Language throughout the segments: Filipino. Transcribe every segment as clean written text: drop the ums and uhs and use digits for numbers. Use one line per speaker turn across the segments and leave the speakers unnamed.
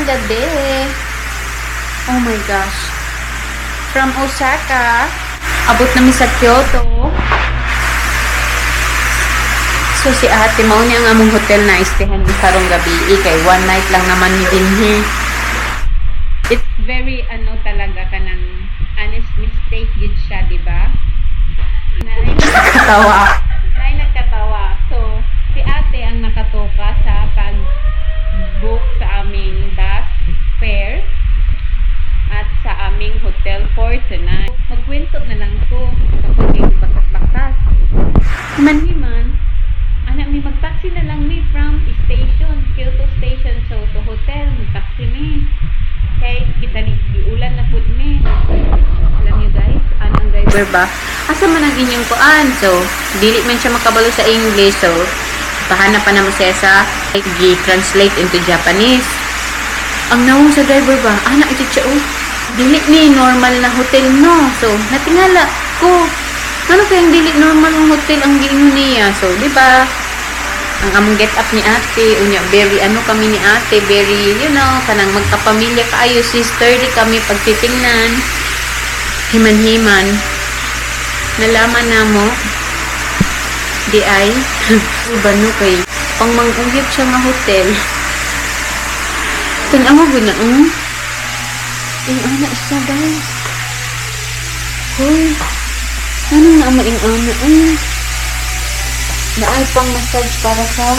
gabi. Oh my gosh. From Osaka, abot namin sa Kyoto. So si ate, mao niya ang among hotel na istehan karong gabi. Kay one night lang naman ni dinhi. It's very, talaga kanang honest mistake gid siya, di ba? Nakakatawa. Ay, nagkatawa. So, si ate ang nakatoka sa pag-book sa aming bus fare at sa aming hotel for tonight. Magkwento na lang ko kapag may bakas-bakas. Himan-himan, anak mi mag-taxi na lang mi from station, Kyoto station, so to hotel, mag-taxi mi. Okay, kita di ulan na pud mi. Alam niyo guys, anong driver ba? Asa man ang inyong kuan? So, dili man siya makabalo sa English, so pahanap pa naman siya sa i-translate into Japanese. Ang nawong sa driver ba? Anak ito siya, dili ni normal na hotel, no? So, natingala ko, ano kayang dili normal ng hotel ang giingon niya? So, di ba? Ang among get up ni ate, unya, very, kami ni ate, very, kanang magkapamilya kaayo, sisterly kami pagtitingnan. Himan-himan. Nalaman na mo, di ay, iba no kay, pang mang-uyap siya nga hotel. Tanawa ko na, Yung anak siya, guys. Hoy, ano na ama yung anak, Naay pang massage para sa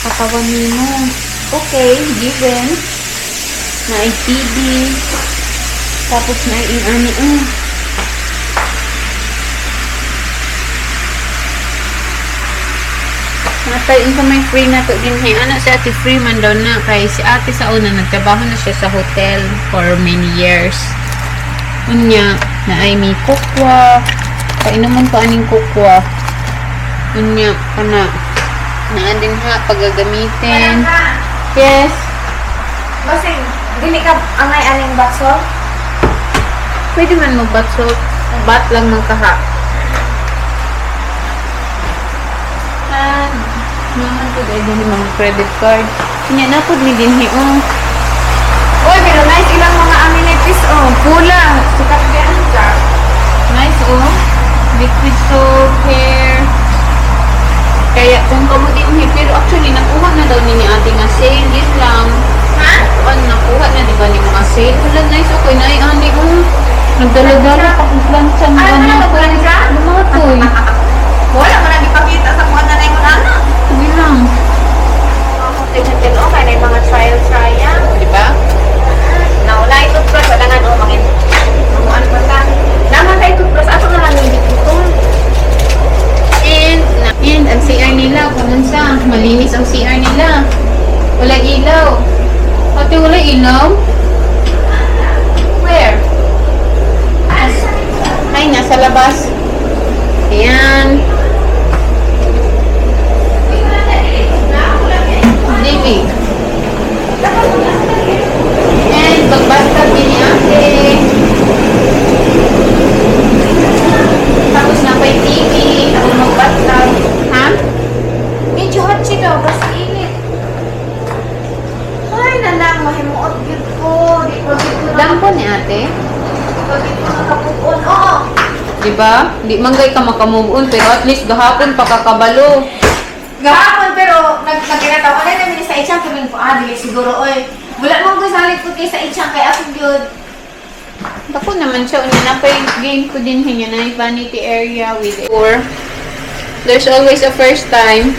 katawan mo. Okay, given. Naay TV. Tapos naay yung ani, Natayin ko may free na to din. Hey, anak si ate free man daw na. Kaya si ate sa una, nagtrabaho na siya sa hotel for many years. Unya, na ay may kukwa. Painuman ko aning kukwa. Unya, na din ha, paggagamitin. Yes.
Basing, dili ka angay aning bakso?
Pwede man magbatso. Bat lang magkaha. Naman ko dahil din mga credit card. Kanya na po din din
Uy, pero nice ilang mga amenities, Pula. Sikat yan ka.
Nice, liquid soap, hair. Kaya kung kamo din pero actually nakuha na daw ni ate nga sale. Yes lang.
Ha?
Nakuha na diba ni mga sale. Wala, nice, okay na ani, nagdala-dala pa kung plancha ng
Ano, plancha?
Lumatoy.
Wala mo nang ipakita sa mga nanay mo na ano.
Sige lang.
Hotel, kaya na yung mga trial.
Diba?
Nauna ito plus, wala nga mangin. Ano ba ta? Naman tayo ito plus, ato na lang yung dito.
And ang CR nila, kung sa malinis ang CR nila. Wala ilaw. Ate, wala ilaw? Where? Ay, nasa labas. Ayan. David. And pagbasta din ni ate. Tapos na pa yung TV. Tapos magbasta. Ha?
Medyo hot siya daw, basta init. Ay, nalang, mahimuot yun ko. Di ko dito na.
Dampo ni ate.
Di ko dito nakapupon. Oo.
Diba? Di manggay ka makamove on, pero at least gahapon pakakabalo.
Gahapon, pero nagkinatawa na namin sa itchang kaming po. Dili siguro, oy. Wala mong gusalit ko kayo sa itchang, kaya ako yun.
Dako naman siya. Una na pa yung game ko din hinya na yung vanity area with it. Or, there's always a first time.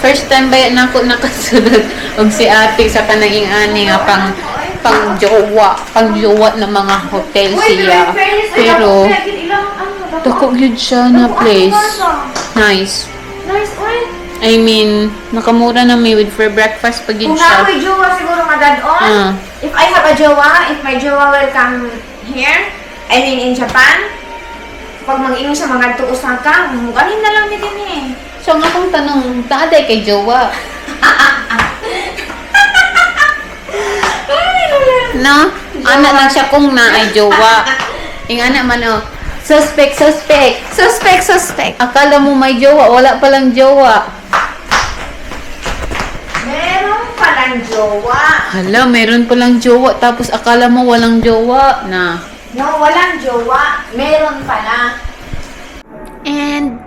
First time ba yan ako nakasunod og si ate sa kanang ani nga pang jowa na mga hotel siya. Pero, dako yun siya na place. Nice.
Nice, oy.
I mean, nakamura na may with for breakfast pag yun
Kung
siya.
ako'y jowa siguro madad-on. If I have a jowa, if my jowa will come here, I mean in Japan, pag mag-ingon siya mga Osaka, ganin na lang din eh.
So, nga kong tanong, taaday kay jowa? No? Anak lang siya kung na ay jowa. Yung anak man, suspect. Akala mo may jowa, wala palang jowa.
Meron palang jowa.
Hala, meron palang jowa, tapos akala mo walang jowa na.
No, walang jowa. Meron pala.
And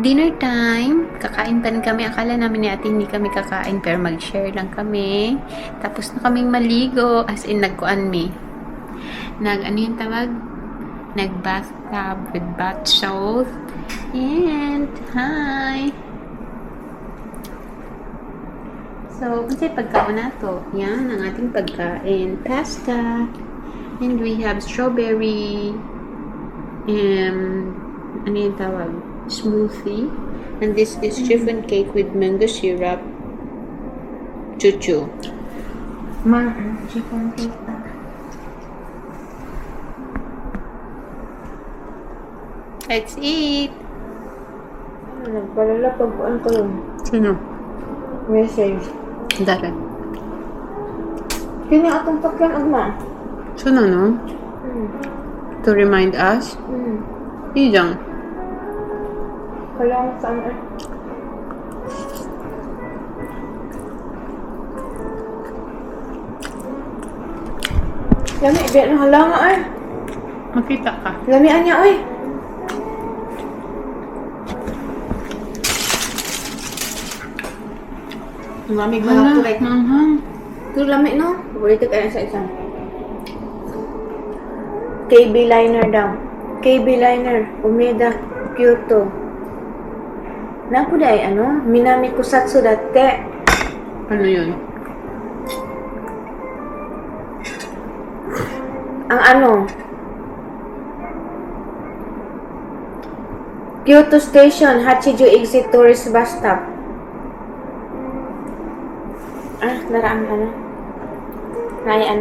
dinner time, kakain pa rin kami. Akala namin ni ate hindi kami kakain, pero mag-share lang kami. Tapos na kaming maligo, as in nagkuan me. Ano yung tawag? Nag-bathtub with bath salt. And, hi! So, kasi pagkaon na to. Yan, ang ating pagkain. Pasta. And we have strawberry. Ano yung tawag? Smoothie. And this is chiffon cake with mango syrup. Chuchu.
Chicken cake na.
Let's eat!
Nagpalala pag-buan ko yun.
Sino?
Message.
Dapat.
Kini atong takyan, agma.
Sino, no? To remind us? Ijang.
Kailangan saan eh. Lami, biya na halanga eh.
Makita ka.
Lamian niya eh. Lamig mga
Hala,
tulay.
manghang.
Ito lamig no? Paborito kayo sa isang. KB Liner daw. KB Liner. Umeda. Kyoto. Napo ay ano? Minami Kusatsu date.
Ano yun?
Ang ano? Kyoto Station, Hachiju Exit Tourist Bus Stop. Naraan ano? Nai ano?